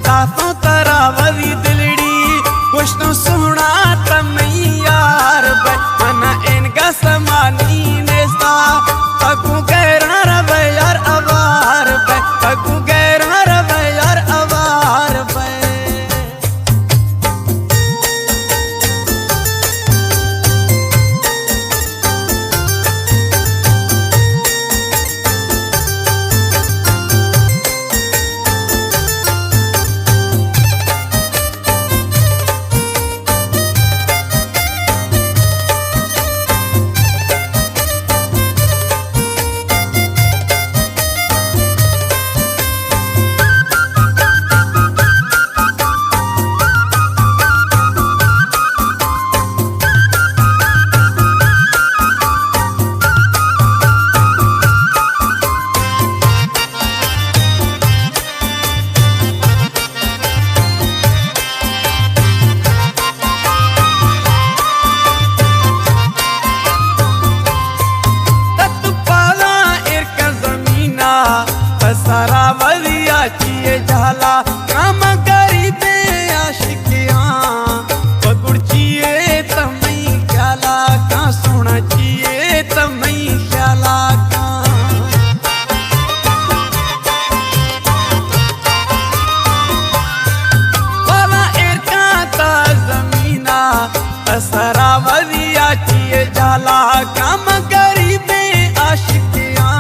दासों तरावरी दिलड़ी कुछ तो सुना तमई यार बना इनका समानी नेस्ता तकू गैरा रवे यार अवार तकू गैरा रवे यार अवार सारा वलिया चिए झाला काम करी दे आशिकियां पगुड़ चिए तमई ख्याला का सोना चिए तमई ख्याला का वाला एरका ता जमीना सारा वलिया चिए झाला काम करी दे आशिकियां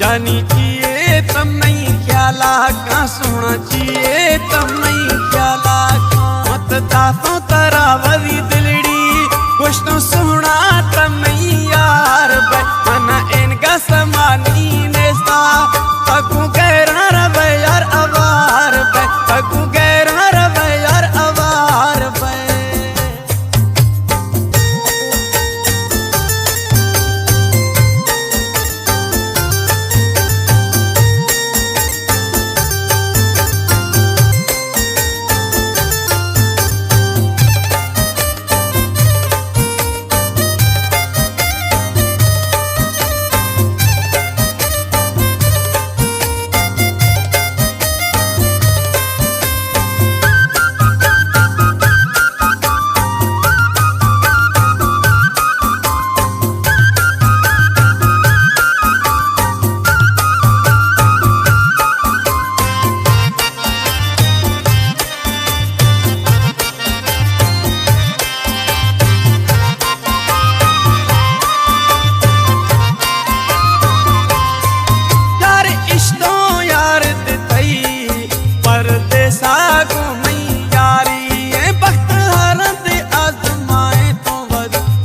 जानी तम नहीं ख्याला का सोना चाहिए तम नहीं ख्याला का मत दासों तरावरी दिलड़ी कुछ तो सोना तम नहीं यार बना इनका समानी नेस्ता तकू गैरा रवे यार अवार तकू गैरा रवे यार अवार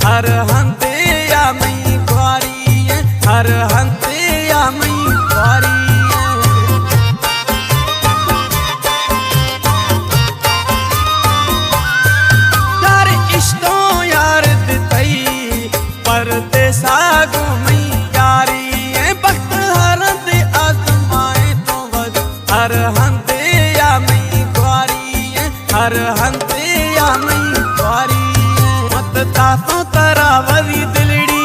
हर हंते या मई ख्वारी हर हंते या मई ख्वारी यार इश्तो यार दितई परदेसा गो मई यारी बख्त हरंत आजमाए तो वद हर हंते या मई ख्वारी हर हंते या मई ख्वारी दासों तरावरी दिलड़ी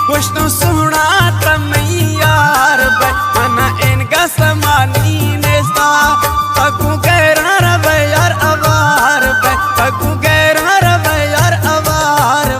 कुछ तो सुना तमई यार बना इनका समानी नेस्ता तकू गैरा रवे यार अवार तकू गैरा रवे यार अवार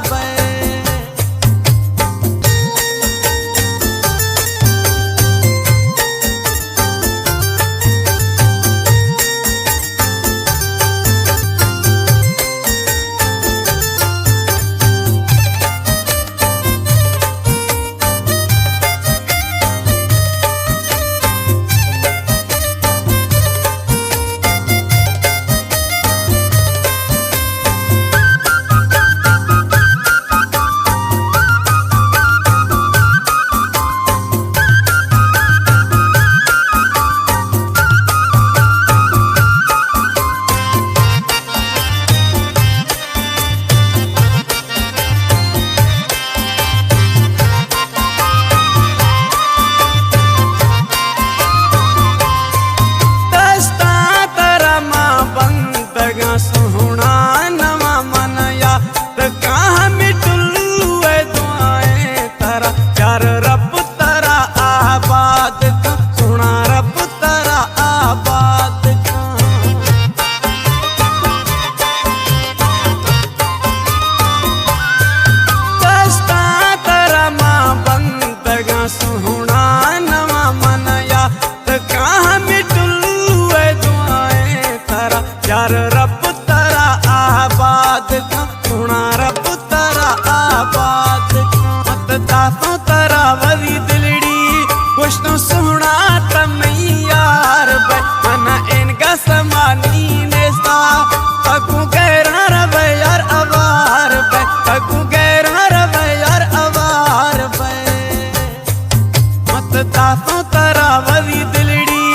सोहना तमई यार बे मन इनका समानी नेस्ता तकू गैरा रवे यार अवार बे तकू गैरा रवे यार अवार बे मत दातों तरा वरी दिलड़ी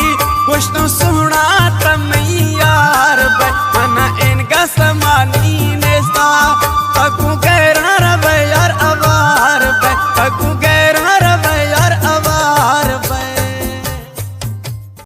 कुछ तो सोहना तमई